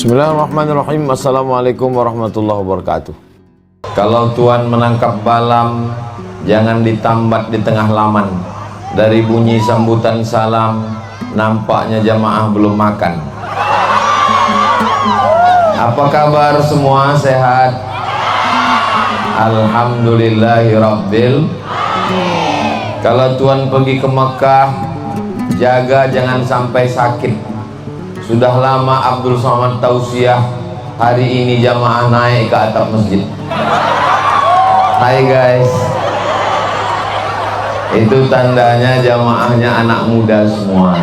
Bismillahirrahmanirrahim. Assalamualaikum warahmatullahi wabarakatuh. Kalau Tuhan menangkap balam, jangan ditambat di tengah laman. Dari bunyi sambutan salam, nampaknya jamaah belum makan. Apa kabar semua? Sehat? Alhamdulillahirabbil. Kalau Tuhan pergi ke Mekah, jaga jangan sampai sakit. Sudah lama Abdul Somad tausiah, hari ini jamaah naik ke atap masjid. Hai guys, itu tandanya jamaahnya anak muda semua.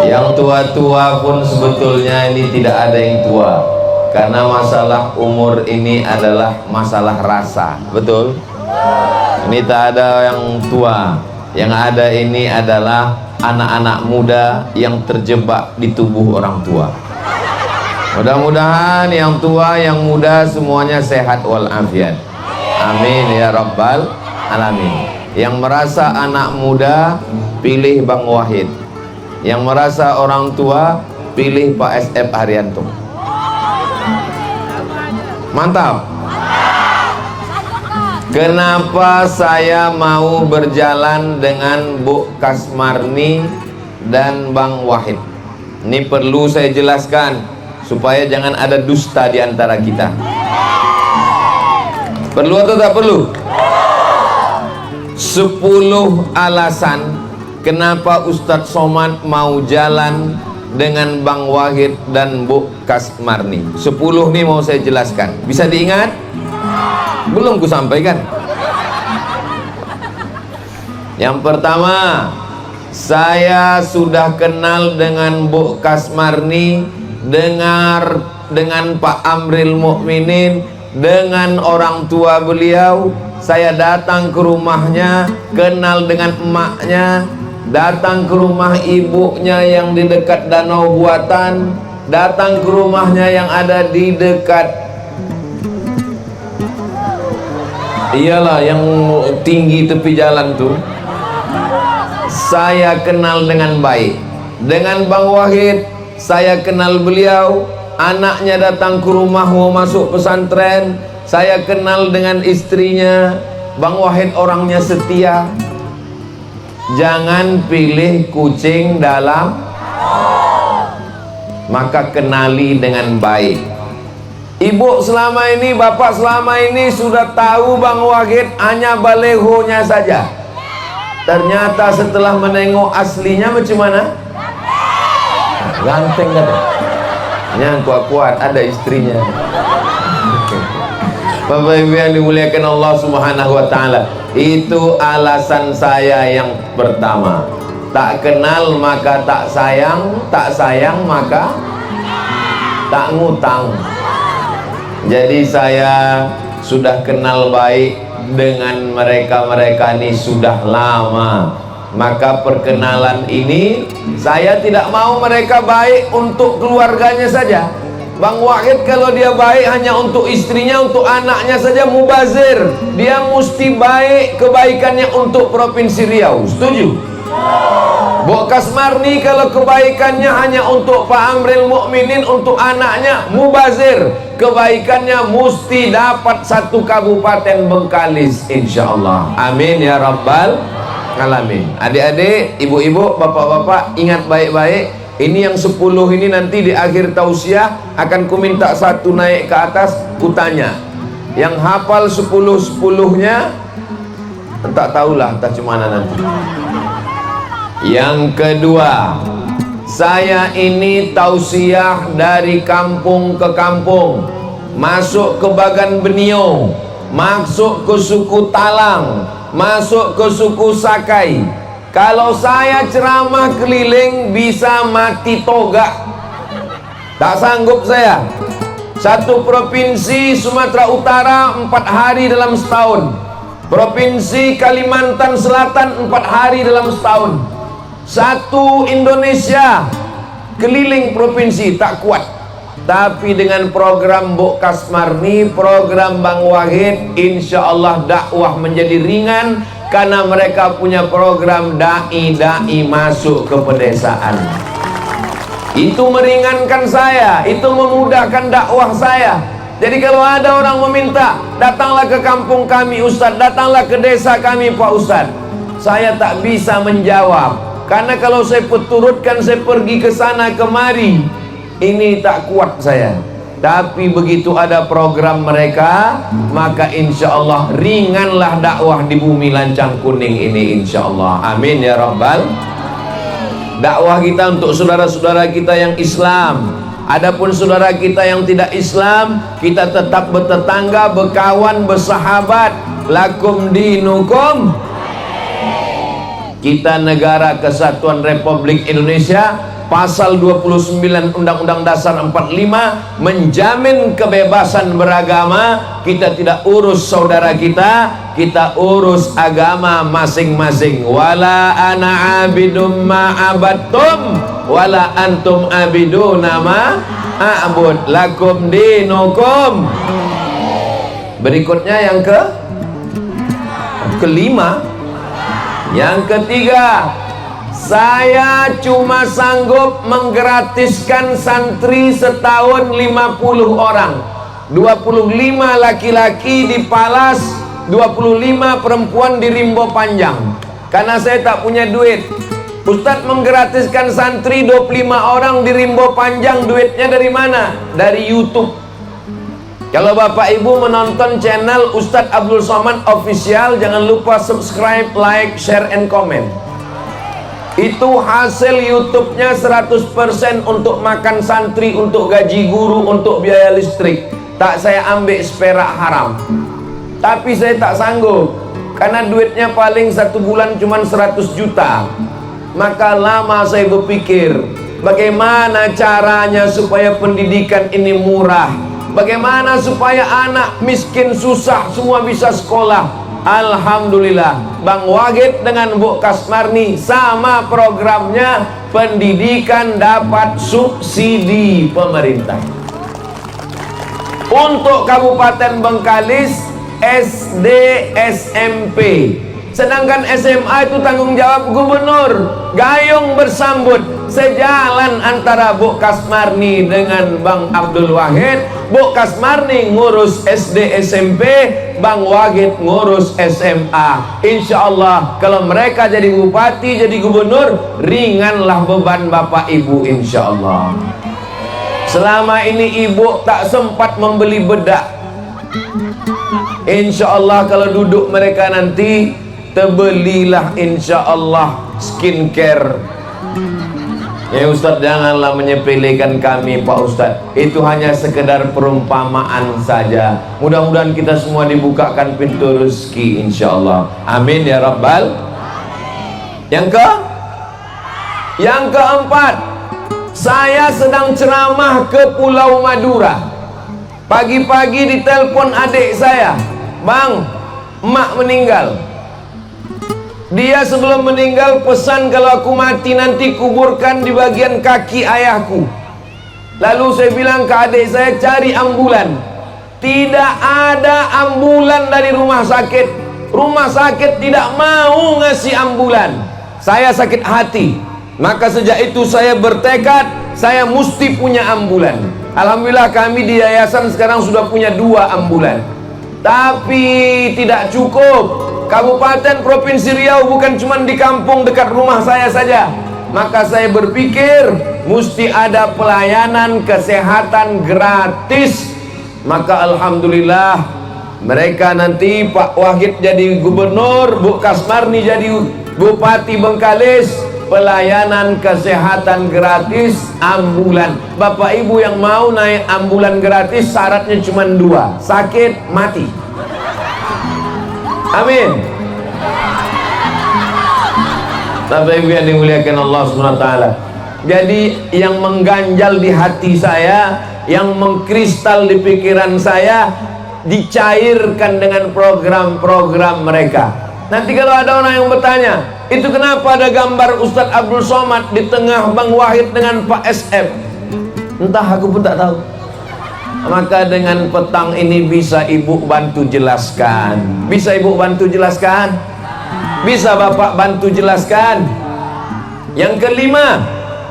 Yang tua-tua pun sebetulnya ini tidak ada yang tua, karena masalah umur ini adalah masalah rasa. Betul? Ini tak ada yang tua, yang ada ini adalah anak-anak muda yang terjebak di tubuh orang tua. Mudah-mudahan yang tua, yang muda semuanya sehat walafiat. Amin ya rabbal alamin. Yang merasa anak muda, pilih Bang Wahid. Yang merasa orang tua, pilih Pak SF Haryanto. Mantap. Kenapa saya mau berjalan dengan Bu Kasmarni dan Bang Wahid? Ini perlu saya jelaskan supaya jangan ada dusta di antara kita. Perlu atau tak perlu? 10 alasan kenapa Ustadz Somad mau jalan dengan Bang Wahid dan Bu Kasmarni. 10 nih mau saya jelaskan. Bisa diingat? Belum ku sampaikan. Yang pertama, saya sudah kenal dengan Bu Kasmarni, dengan Pak Amril Mukminin, dengan orang tua beliau. Saya datang ke rumahnya, kenal dengan emaknya, datang ke rumah ibunya yang di dekat Danau Buatan, datang ke rumahnya yang ada di dekat, iyalah yang tinggi tepi jalan tuh. Saya kenal dengan baik. Dengan Bang Wahid, saya kenal beliau, anaknya datang ke rumah mau masuk pesantren, saya kenal dengan istrinya. Bang Wahid orangnya setia. Jangan pilih kucing dalam, maka kenali dengan baik. Ibu selama ini, bapak selama ini sudah tahu Bang Wahid hanya balehonya saja. Ternyata setelah menengok aslinya macam mana? Ganteng kan? Yang kuat-kuat ada istrinya. Bapak Ibu yang dimuliakan Allah Subhanahu wa taala, itu alasan saya yang pertama. Tak kenal maka tak sayang, tak sayang maka tak ngutang. Jadi saya sudah kenal baik dengan mereka-mereka ini sudah lama. Maka perkenalan ini saya tidak mau mereka baik untuk keluarganya saja. Bang Wahid kalau dia baik hanya untuk istrinya, untuk anaknya saja, mubazir. Dia mesti baik kebaikannya untuk Provinsi Riau. Setuju? Bu Kasmarni kalau kebaikannya hanya untuk Pak Amril Mukminin, untuk anaknya, mubazir. Kebaikannya mesti dapat 1 kabupaten Bengkalis, insyaallah. Amin ya rabbal alamin. Adik-adik, ibu-ibu, bapak-bapak, ingat baik-baik. Ini yang 10 ini nanti di akhir tausiah akan ku minta 1 naik ke atas, ku tanya. Yang hafal 10-10-nya tak tahulah entah cemana nanti. Yang kedua, saya ini tausiah dari kampung ke kampung, masuk ke Bagan Benio, masuk ke suku Talang, masuk ke suku Sakai. Kalau saya ceramah keliling bisa mati toga. Tak sanggup saya. 1 provinsi Sumatera Utara 4 hari dalam setahun. Provinsi Kalimantan Selatan 4 hari dalam setahun. 1 Indonesia keliling provinsi tak kuat. Tapi dengan program Bu Kasmarni, program Bang Wahid, insya Allah dakwah menjadi ringan, karena mereka punya program dai-dai masuk ke pedesaan. Itu meringankan saya, itu memudahkan dakwah saya. Jadi kalau ada orang meminta, datanglah ke kampung kami Ustadz, datanglah ke desa kami Pak Ustadz, saya tak bisa menjawab, karena kalau saya turutkan, saya pergi ke sana kemari, ini tak kuat saya. Tapi begitu ada program mereka, maka insya Allah ringanlah dakwah di bumi Lancang Kuning ini, insya Allah. Amin ya Rabbal. Dakwah kita untuk saudara-saudara kita yang Islam. Adapun saudara kita yang tidak Islam, kita tetap bertetangga, berkawan, bersahabat. Lakum dinukum. Kita negara Kesatuan Republik Indonesia, pasal 29 Undang-Undang Dasar 45 menjamin kebebasan beragama. Kita tidak urus saudara kita, kita urus agama masing-masing. Wala ana abidum ma abattum wala antum abiduna ma a'bud lakum dinukum. Berikutnya yang kelima. Yang ketiga, saya cuma sanggup menggratiskan santri setahun 50 orang, 25 laki-laki di Palas, 25 perempuan di Rimbo Panjang. Karena saya tak punya duit, Ustadz menggratiskan santri 25 orang di Rimbo Panjang, duitnya dari mana? Dari YouTube. Kalau Bapak Ibu menonton channel Ustadz Abdul Somad Official, jangan lupa subscribe, like, share, and comment. Itu hasil YouTube-nya 100% untuk makan santri, untuk gaji guru, untuk biaya listrik. Tak saya ambil seperak haram. Tapi saya tak sanggup, karena duitnya paling satu bulan cuma 100 juta. Maka lama saya berpikir, bagaimana caranya supaya pendidikan ini murah, bagaimana supaya anak miskin susah semua bisa sekolah. Alhamdulillah, Bang Wagid dengan Bu Kasmarni sama programnya, pendidikan dapat subsidi pemerintah. Untuk Kabupaten Bengkalis, SD, SMP. Sedangkan SMA itu tanggung jawab gubernur. Gayung bersambut, sejalan antara Bu Kasmarni dengan Bang Abdul Wahid. Bu Kasmarni ngurus SD SMP, Bang Wahid ngurus SMA. Insya Allah kalau mereka jadi bupati, jadi gubernur, ringanlah beban Bapak Ibu, insya Allah. Selama ini ibu tak sempat membeli bedak. Insya Allah kalau duduk mereka nanti, terbelilah insya Allah skincare. Ya Ustadz, janganlah menyepelekan kami Pak Ustadz, itu hanya sekedar perumpamaan saja. Mudah-mudahan kita semua dibukakan pintu rezeki insya Allah. Amin ya Rabbal. Yang keempat, saya sedang ceramah ke Pulau Madura. Pagi-pagi ditelepon adik saya, Bang, emak meninggal. Dia sebelum meninggal pesan kalau aku mati nanti kuburkan di bagian kaki ayahku. Lalu saya bilang ke adik saya, cari ambulan. Tidak ada ambulan dari rumah sakit. Rumah sakit tidak mau ngasih ambulan. Saya sakit hati. Maka sejak itu saya bertekad, saya mesti punya ambulan. Alhamdulillah kami di yayasan sekarang sudah punya 2 ambulan. Tapi tidak cukup. Kabupaten Provinsi Riau bukan cuma di kampung dekat rumah saya saja. Maka saya berpikir mesti ada pelayanan kesehatan gratis. Maka alhamdulillah mereka nanti Pak Wahid jadi gubernur, Bu Kasmarni jadi bupati Bengkalis, pelayanan kesehatan gratis ambulan. Bapak Ibu yang mau naik ambulan gratis syaratnya cuma 2, sakit mati. Amin. Bapak Ibu yang dimuliakan Allah SWT. Jadi yang mengganjal di hati saya, yang mengkristal di pikiran saya, dicairkan dengan program-program mereka. Nanti kalau ada orang yang bertanya, itu kenapa ada gambar Ustadz Abdul Somad di tengah Bang Wahid dengan Pak SM? Entah, aku pun tak tahu. Maka dengan petang ini bisa ibu bantu jelaskan. Bisa ibu bantu jelaskan? Bisa bapak bantu jelaskan? Yang kelima,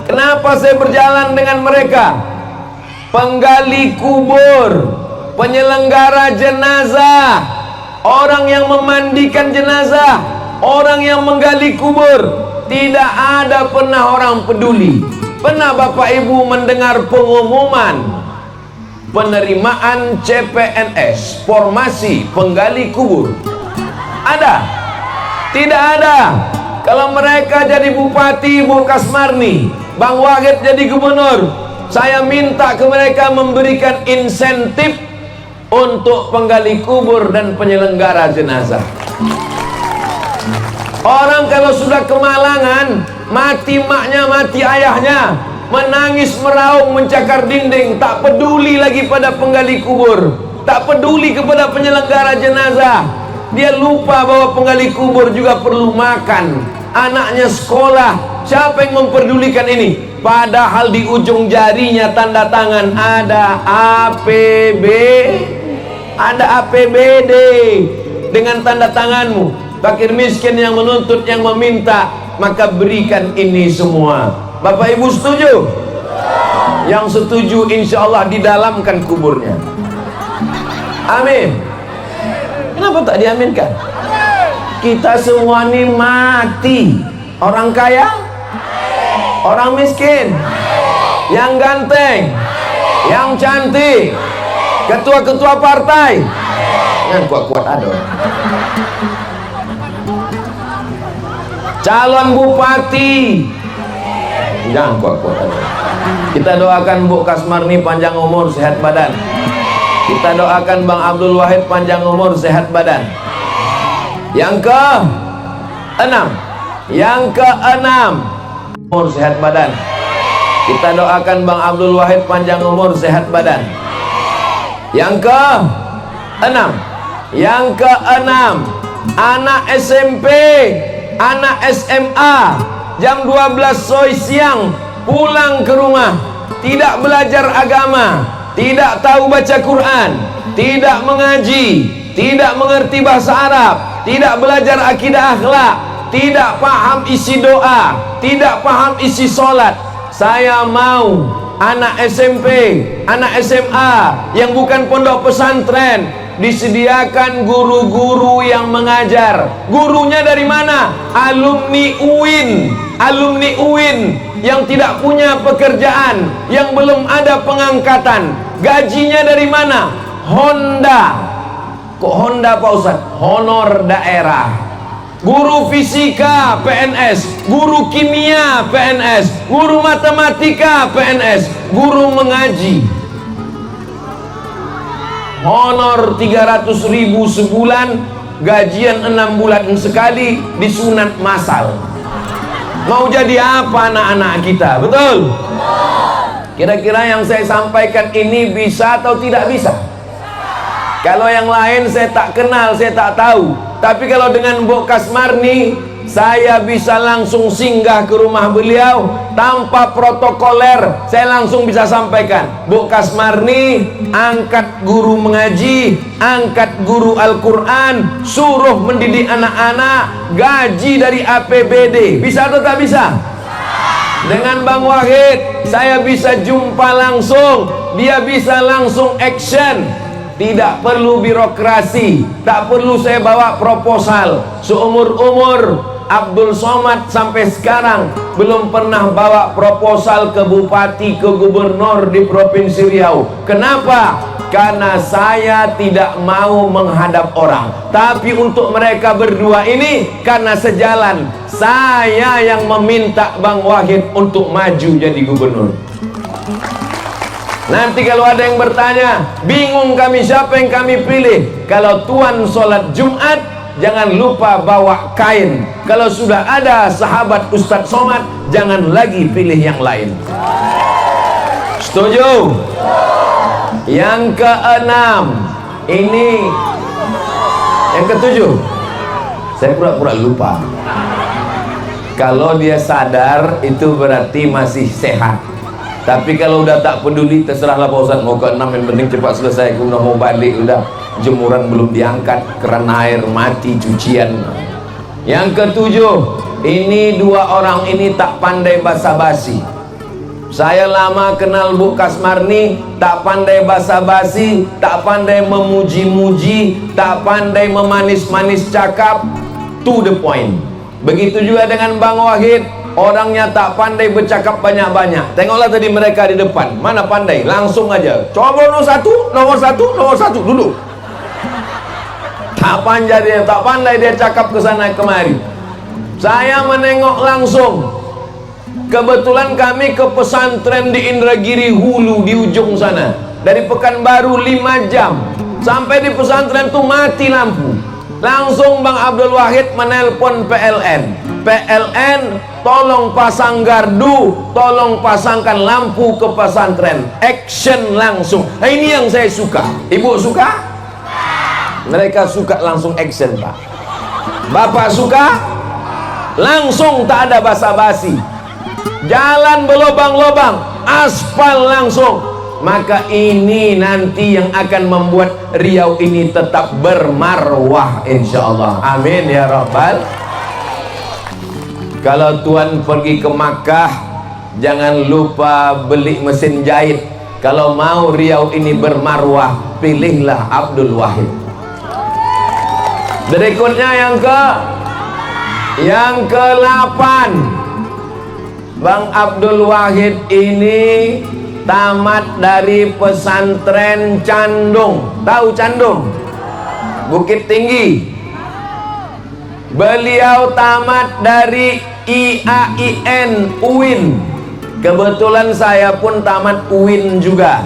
Kenapa saya berjalan dengan mereka? Penggali kubur, penyelenggara jenazah, orang yang memandikan jenazah, orang yang menggali kubur. Tidak ada pernah orang peduli. Pernah Bapak Ibu mendengar pengumuman penerimaan CPNS, formasi penggali kubur? Ada? Tidak ada. Kalau mereka jadi bupati Bu Kasmarni, Bang Wahid jadi gubernur, saya minta ke mereka memberikan insentif untuk penggali kubur dan penyelenggara jenazah. Orang kalau sudah kemalangan, mati maknya, mati ayahnya, menangis meraung mencakar dinding, tak peduli lagi pada penggali kubur, tak peduli kepada penyelenggara jenazah. Dia lupa bahwa penggali kubur juga perlu makan, anaknya sekolah. Siapa yang memperdulikan ini? Padahal di ujung jarinya tanda tangan ada APBD dengan tanda tanganmu. Fakir miskin yang menuntut, yang meminta, maka berikan ini semua. Bapak Ibu setuju? Yang setuju insya Allah didalamkan kuburnya. Amin. Kenapa tak diaminkan? Kita semua ini mati. Orang kaya, orang miskin, yang ganteng, yang cantik, ketua-ketua partai, yang kuat-kuat ada, calon bupati, jangan kuat-kuat ada. Kita doakan Bu Kasmarni panjang umur, sehat badan. Kita doakan Bang Abdul Wahid panjang umur, sehat badan. Yang keenam, umur, sehat badan. Kita doakan Bang Abdul Wahid panjang umur, sehat badan. Yang keenam, anak SMP, anak SMA, jam 12 soi siang pulang ke rumah, tidak belajar agama, tidak tahu baca Quran, tidak mengaji, tidak mengerti bahasa Arab, tidak belajar akidah akhlak, tidak paham isi doa, tidak paham isi sholat. Saya mau anak SMP, anak SMA yang bukan pondok pesantren disediakan guru-guru yang mengajar. Gurunya dari mana? Alumni UIN yang tidak punya pekerjaan, yang belum ada pengangkatan. Gajinya dari mana? Honda. Kok Honda Pak Ustaz? Honor daerah. Guru fisika PNS, guru kimia PNS, guru matematika PNS, guru mengaji honor 300.000 sebulan, gajian 6 bulan sekali, disunat massal. Mau jadi apa anak-anak kita? Betul? Kira-kira yang saya sampaikan ini bisa atau tidak bisa? Kalau yang lain saya tak kenal, saya tak tahu. Tapi kalau dengan Bu Kasmarni, saya bisa langsung singgah ke rumah beliau tanpa protokoler. Saya langsung bisa sampaikan, Bu Kasmarni angkat guru mengaji, angkat guru Al-Quran, suruh mendidik anak-anak, gaji dari APBD. Bisa atau tak bisa? Dengan Bang Wahid saya bisa jumpa langsung, dia bisa langsung action. Tidak perlu birokrasi, tak perlu saya bawa proposal. Seumur-umur Abdul Somad sampai sekarang belum pernah bawa proposal ke bupati, ke gubernur di Provinsi Riau. Kenapa? Karena saya tidak mau menghadap orang. Tapi untuk mereka berdua ini, karena sejalan, saya yang meminta Bang Wahid untuk maju jadi gubernur. Nanti kalau ada yang bertanya, bingung kami siapa yang kami pilih. Kalau tuan sholat Jumat, jangan lupa bawa kain. Kalau sudah ada sahabat Ustadz Somad, jangan lagi pilih yang lain. Setuju? Yang keenam, ini yang ketujuh. Saya pura-pura lupa. Kalau dia sadar, itu berarti masih sehat. Tapi kalau udah tak peduli, terserahlah Pak Ustadz. Mau ke 6, yang penting cepat selesai. Aku udah mau balik, udah jemuran belum diangkat, keran air mati, cucian. Yang ketujuh, ini dua orang ini tak pandai basa-basi. Saya lama kenal Bu Kasmarni, tak pandai basa-basi, tak pandai memuji-muji, tak pandai memanis-manis cakap, to the point. Begitu juga dengan Bang Wahid, orangnya tak pandai bercakap banyak-banyak. Tengoklah tadi mereka di depan, mana pandai, langsung aja. Coba nomor satu, duduk. Tak pandai dia cakap ke sana kemari. Saya menengok langsung. Kebetulan kami ke pesantren di Indragiri Hulu di ujung sana. Dari Pekanbaru 5 jam. Sampai di pesantren tuh mati lampu. Langsung Bang Abdul Wahid menelpon PLN. PLN tolong pasang gardu, tolong pasangkan lampu ke pesantren. Action langsung. Nah, ini yang saya suka. Ibu suka? Mereka suka langsung action, Pak. Bapak suka? Langsung, tak ada basa-basi. Jalan berlobang-lobang, aspal langsung. Maka ini nanti yang akan membuat Riau ini tetap bermarwah, insyaallah. Amin ya rabbal. Kalau tuan pergi ke Makkah, jangan lupa beli mesin jahit. Kalau mau Riau ini bermarwah, pilihlah Abdul Wahid. Berikutnya yang ke-8, Bang Abdul Wahid ini tamat dari pesantren Candung. Tahu Candung? Bukit Tinggi. Beliau tamat dari IAIN UIN. Kebetulan saya pun tamat UIN juga.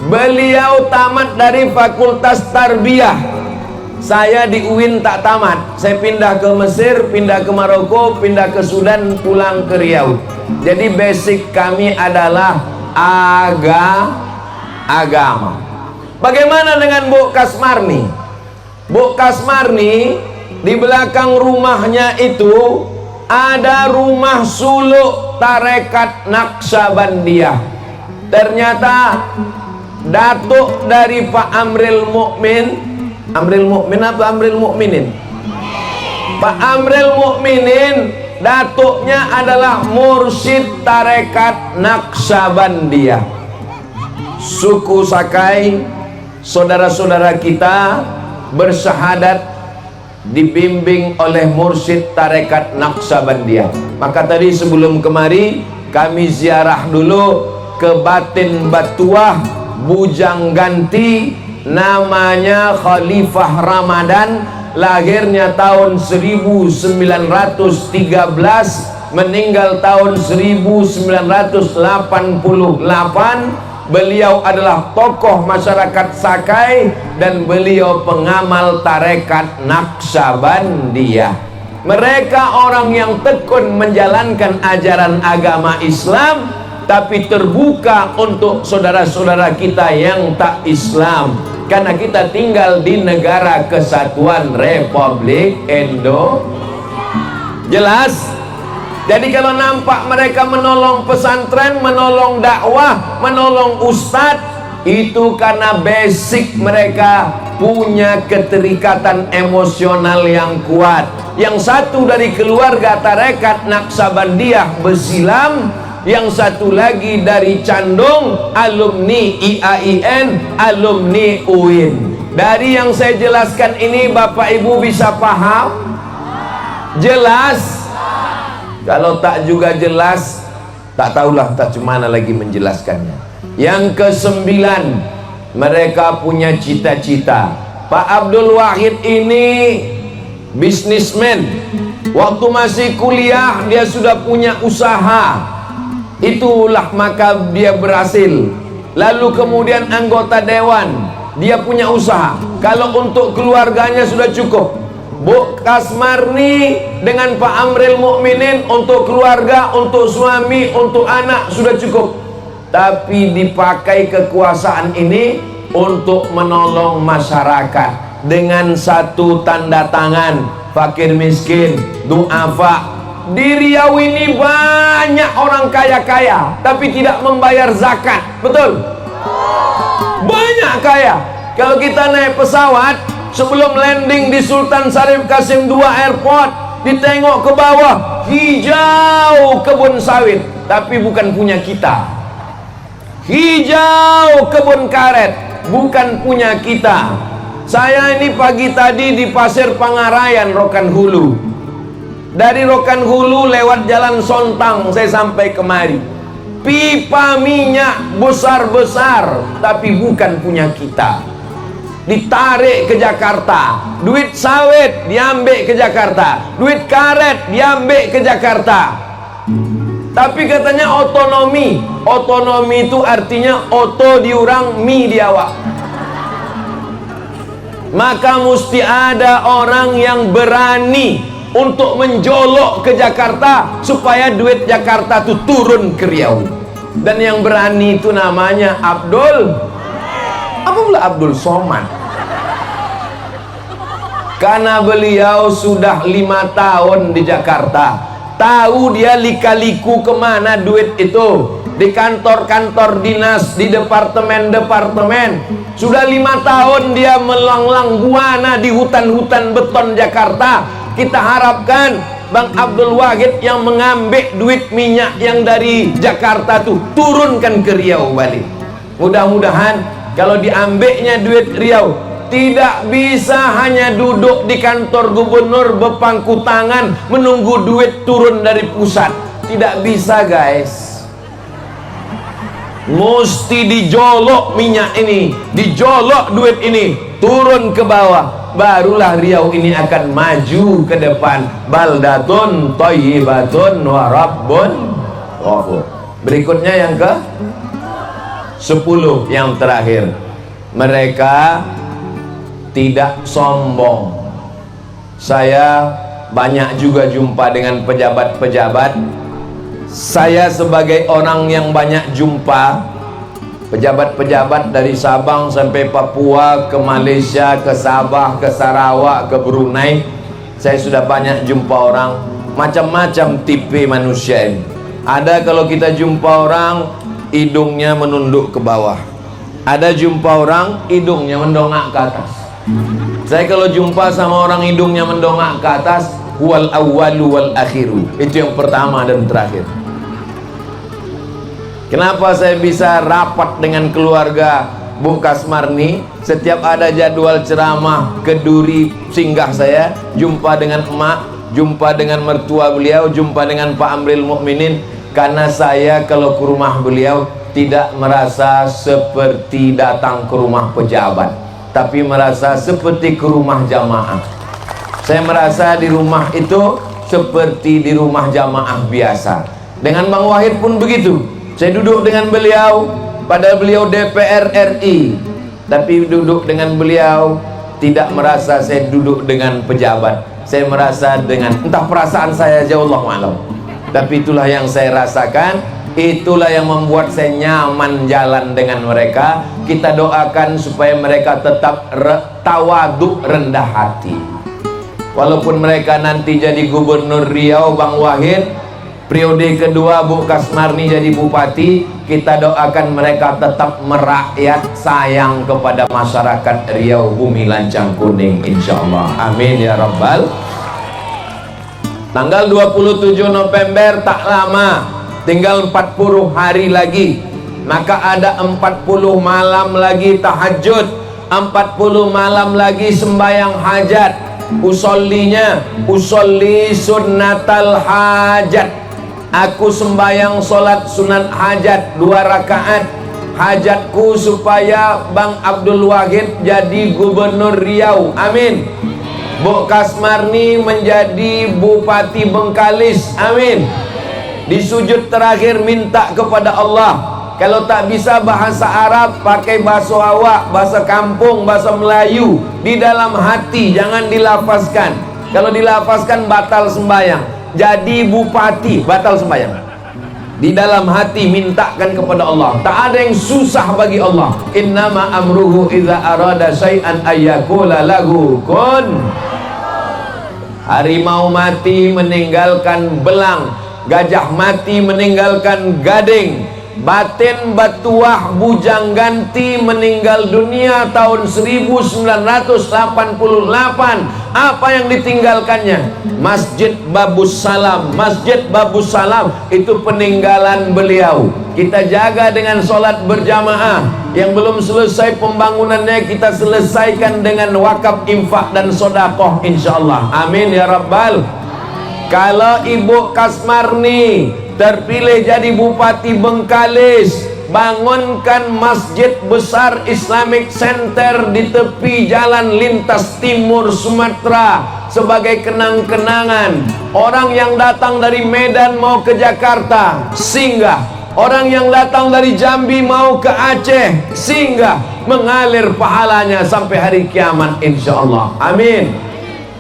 Beliau tamat dari Fakultas Tarbiyah. Saya di UIN tak tamat. Saya pindah ke Mesir, pindah ke Maroko, pindah ke Sudan, pulang ke Riau. Jadi basic kami adalah agama. Bagaimana dengan Bu Kasmarni? Bu Kasmarni, di belakang rumahnya itu ada rumah suluk tarekat Naqsabandiyah. Ternyata datuk dari Pak Amril Mukmin, Amril Mukmin apa Amril Mukminin? Pak Amril Mukminin, datuknya adalah mursyid tarekat Naqsabandiyah. Suku Sakai, saudara-saudara kita bersyahadat dibimbing oleh mursyid tarekat Naqsabandiyah. Maka tadi sebelum kemari kami ziarah dulu ke Batin Batuah, Bujang Ganti, namanya Khalifah Ramadan, lahirnya tahun 1913, meninggal tahun 1988. Beliau adalah tokoh masyarakat Sakai dan beliau pengamal tarekat Naqsabandiyah. Mereka orang yang tekun menjalankan ajaran agama Islam, tapi terbuka untuk saudara-saudara kita yang tak Islam, karena kita tinggal di negara kesatuan Republik Indonesia. Jelas? Jadi kalau nampak mereka menolong pesantren, menolong dakwah, menolong ustadz, itu karena basic mereka punya keterikatan emosional yang kuat. Yang satu dari keluarga tarekat Naqsabandiyah Besilam, yang satu lagi dari Candung, alumni IAIN, alumni UIN. Dari yang saya jelaskan ini Bapak Ibu bisa paham? Jelas? Kalau tak juga jelas, tak tahulah tak cemana lagi menjelaskannya. Yang ke-9, mereka punya cita-cita. Pak Abdul Wahid ini bisnismen. Waktu masih kuliah dia sudah punya usaha. Itulah maka dia berhasil. Lalu kemudian anggota dewan, dia punya usaha. Kalau untuk keluarganya sudah cukup. Bu Kasmarni dengan Pak Amril Mukminin untuk keluarga, untuk suami, untuk anak sudah cukup. Tapi dipakai kekuasaan ini untuk menolong masyarakat dengan satu tanda tangan, fakir miskin, du'afa. Di Riau ini banyak orang kaya-kaya tapi tidak membayar zakat. Betul? Banyak kaya. Kalau kita naik pesawat, sebelum landing di Sultan Syarif Kasim II Airport, ditengok ke bawah, hijau kebun sawit. tapi bukan punya kita. Hijau kebun karet bukan punya kita. Saya ini pagi tadi di Pasir Pangarayan, Rokan Hulu. Dari Rokan Hulu lewat Jalan Sontang saya sampai kemari. Pipa minyak besar-besar tapi bukan punya kita. Ditarik ke Jakarta. Duit sawit diambil ke Jakarta. Duit karet diambil ke Jakarta. Tapi katanya otonomi. Otonomi itu artinya oto diurang, mi diawak. Maka mesti ada orang yang berani untuk menjolok ke Jakarta supaya duit Jakarta itu turun ke Riau. Dan yang berani itu namanya Abdul. Apa pula Abdul Somad? Karena beliau sudah 5 tahun di Jakarta, tahu dia lika-liku kemana duit itu. Di kantor-kantor dinas, di departemen-departemen. Sudah 5 tahun dia melanglang buana di hutan-hutan beton Jakarta. Kita harapkan Bang Abdul Wahid yang mengambil duit minyak yang dari Jakarta tuh turunkan ke Riau balik. Mudah-mudahan kalau diambilnya duit Riau, tidak bisa hanya duduk di kantor gubernur berpangku tangan menunggu duit turun dari pusat. Tidak bisa, guys. Mesti dijolok minyak ini, dijolok duit ini, turun ke bawah. Barulah Riau ini akan maju ke depan. Baldatun thayyibatun wa rabbun ghafur. Berikutnya yang ke 10, yang terakhir. Mereka tidak sombong. Saya banyak juga jumpa dengan pejabat-pejabat. Saya sebagai orang yang banyak jumpa pejabat-pejabat dari Sabang sampai Papua, ke Malaysia, ke Sabah, ke Sarawak, ke Brunei. Saya sudah banyak jumpa orang, macam-macam tipe manusia ini. Ada kalau kita jumpa orang hidungnya menunduk ke bawah. Ada jumpa orang hidungnya mendongak ke atas. Saya kalau jumpa sama orang hidungnya mendongak ke atas, wal awwalu wal akhiru, itu yang pertama dan terakhir. Kenapa saya bisa rapat dengan keluarga Bung Kasmarni? Setiap ada jadwal ceramah ke Duri singgah saya, jumpa dengan emak, jumpa dengan mertua beliau, jumpa dengan Pak Amril Mukminin. Karena saya kalau ke rumah beliau tidak merasa seperti datang ke rumah pejabat, tapi merasa seperti ke rumah jamaah. Saya merasa di rumah itu seperti di rumah jamaah biasa. Dengan Bang Wahid pun begitu. Saya duduk dengan beliau, padahal beliau DPR RI, tapi duduk dengan beliau tidak merasa saya duduk dengan pejabat. Saya merasa dengan, entah perasaan saya aja, Allah ma'alam. Tapi itulah yang saya rasakan, itulah yang membuat saya nyaman jalan dengan mereka. Kita doakan supaya mereka tetap tawaduk, rendah hati. Walaupun mereka nanti jadi gubernur Riau, Bang Wahid, periode kedua Bu Kasmarni jadi bupati, kita doakan mereka tetap merakyat, sayang kepada masyarakat Riau, bumi lancang kuning, insyaallah. Amin ya rabbal. Tanggal 27 November tak lama, tinggal 40 hari lagi. Maka ada 40 malam lagi tahajud, 40 malam lagi sembahyang hajat. Usollinya, usolli sunnatal hajat. Aku sembahyang solat sunat hajat 2 rakaat. Hajatku supaya Bang Abdul Wahid jadi gubernur Riau, amin. Bu Kasmarni menjadi bupati Bengkalis, amin. Di sujud terakhir minta kepada Allah, kalau tak bisa bahasa Arab, pakai bahasa awak, bahasa kampung, bahasa Melayu. Di dalam hati, jangan dilafazkan. Kalau dilafazkan batal sembahyang. Jadi bupati, batal sembahyang. Di dalam hati mintakan kepada Allah. Tak ada yang susah bagi Allah. Innama amruhu idza arada syai'an ayyakula lahu kun. Harimau mati meninggalkan belang, gajah mati meninggalkan gading, Batin Batuah Bujang Ganti meninggal dunia tahun 1988. Apa yang ditinggalkannya? Masjid Babus Salam. Masjid Babus Salam itu peninggalan beliau. Kita jaga dengan sholat berjamaah. Yang belum selesai pembangunannya kita selesaikan dengan wakaf, infak dan sodakoh, insyaallah. Amin ya rabbal. Kalau Ibu Kasmarni terpilih jadi Bupati Bengkalis, bangunkan masjid besar Islamic Center di tepi jalan lintas timur Sumatera sebagai kenang-kenangan. Orang yang datang dari Medan mau ke Jakarta singgah, orang yang datang dari Jambi mau ke Aceh singgah, mengalir pahalanya sampai hari kiamat insyaallah. Amin.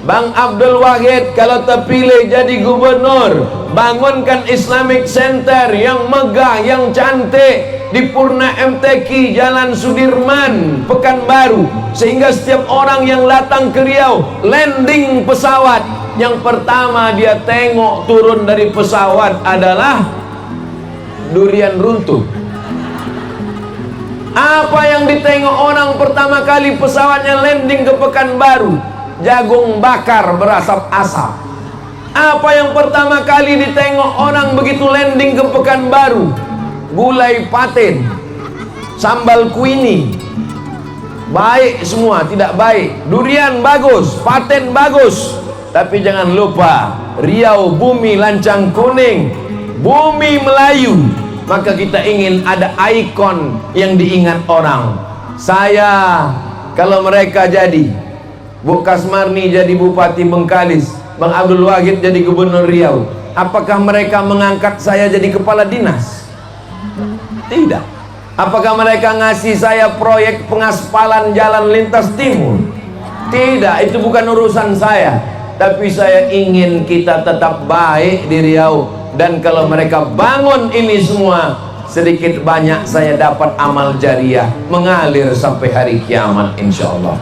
Bang Abdul Wahid kalau terpilih jadi gubernur, bangunkan Islamic Center yang megah, yang cantik di Purna MTQ Jalan Sudirman, Pekanbaru, sehingga setiap orang yang datang ke Riau landing pesawat, yang pertama dia tengok turun dari pesawat adalah durian runtuh. Apa yang ditengok orang pertama kali pesawatnya landing ke Pekanbaru? Jagung bakar berasap-asap. Apa yang pertama kali ditengok orang begitu landing ke Pekanbaru? Gulai patin, sambal kuini. Baik semua, tidak baik. Durian bagus, patin bagus. Tapi jangan lupa, Riau bumi lancang kuning, bumi Melayu. Maka kita ingin ada ikon yang diingat orang. Saya, kalau mereka jadi Bu Kasmarni jadi Bupati Bengkalis, Bang Abdul Wahid jadi Gubernur Riau, apakah mereka mengangkat saya jadi kepala dinas? Tidak. Apakah mereka ngasih saya proyek pengaspalan jalan lintas timur? Tidak, itu bukan urusan saya. Tapi saya ingin kita tetap baik di Riau. Dan kalau mereka bangun ini semua, sedikit banyak saya dapat amal jariah mengalir sampai hari kiamat insyaallah.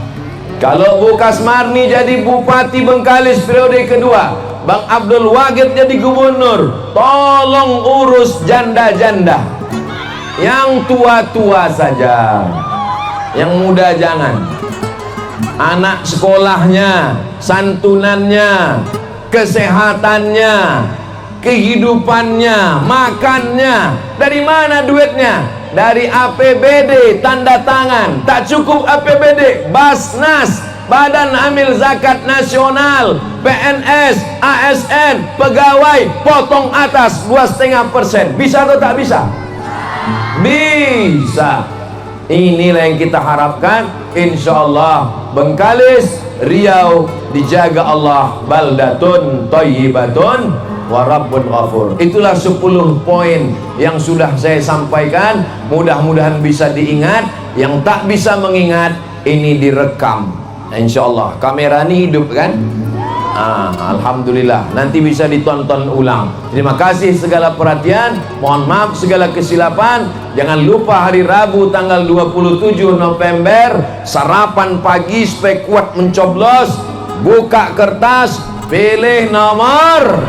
Kalau Bu Kasmarni jadi Bupati Bengkalis periode kedua, Bang Abdul Wahid jadi gubernur, tolong urus janda-janda. Yang tua-tua saja, yang muda jangan. Anak sekolahnya, santunannya, kesehatannya, kehidupannya, makannya, dari mana duitnya? Dari APBD, tanda tangan. Tak cukup APBD, Basnas, Badan Amil Zakat Nasional, PNS, ASN, pegawai, potong atas 2,5%. Bisa atau tak bisa? Bisa. Inilah yang kita harapkan. Insyaallah Bengkalis, Riau dijaga Allah, baldatun thayyibatun wa rabbun ghafur. Itulah 10 poin yang sudah saya sampaikan. Mudah-mudahan bisa diingat. Yang tak bisa mengingat, ini direkam. Insyaallah kamera ini hidup kan? Alhamdulillah, nanti bisa ditonton ulang. Terima kasih segala perhatian. Mohon maaf segala kesilapan. Jangan lupa hari Rabu tanggal 27 November sarapan pagi supaya kuat mencoblos. Buka kertas, pilih nomor.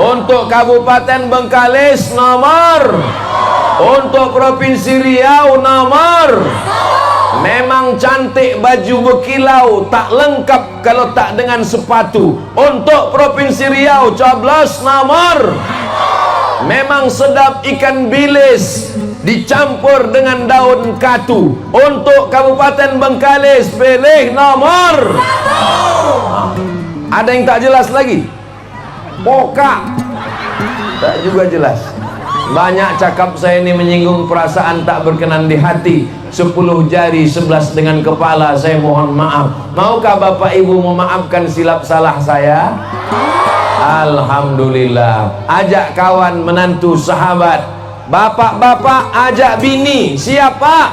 Untuk Kabupaten Bengkalis nomor. Untuk Provinsi Riau nomor. Memang cantik baju berkilau, tak lengkap kalau tak dengan sepatu. Untuk Provinsi Riau coblos nomor. Memang sedap ikan bilis dicampur dengan daun katu. Untuk Kabupaten Bengkalis pilih nomor. Ada yang tak jelas lagi? Poka tak juga jelas. Banyak cakap saya ini menyinggung perasaan tak berkenan di hati. 10 jari 11 dengan kepala, saya mohon maaf. Maukah Bapak Ibu memaafkan silap salah saya? Alhamdulillah. Ajak kawan, menantu, sahabat. Bapak-bapak ajak bini, siap Pak?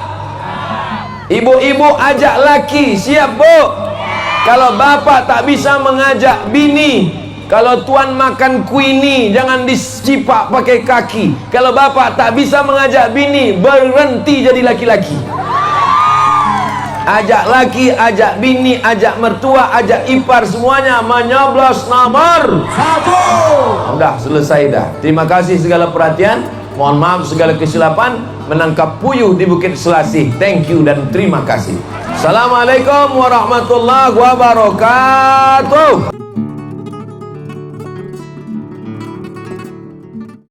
Ibu-ibu ajak laki, siap Bu? Kalau bapak tak bisa mengajak bini, kalau tuan makan kuini jangan dicipak pakai kaki. Kalau bapak tak bisa mengajak bini, berhenti jadi laki-laki. Ajak laki, ajak bini, ajak mertua, ajak ipar, semuanya menyoblos nomor 1. Udah selesai dah. Terima kasih segala perhatian. Mohon maaf segala kesilapan. Menangkap puyuh di Bukit Selasih. Thank you dan terima kasih. Assalamualaikum warahmatullahi wabarakatuh.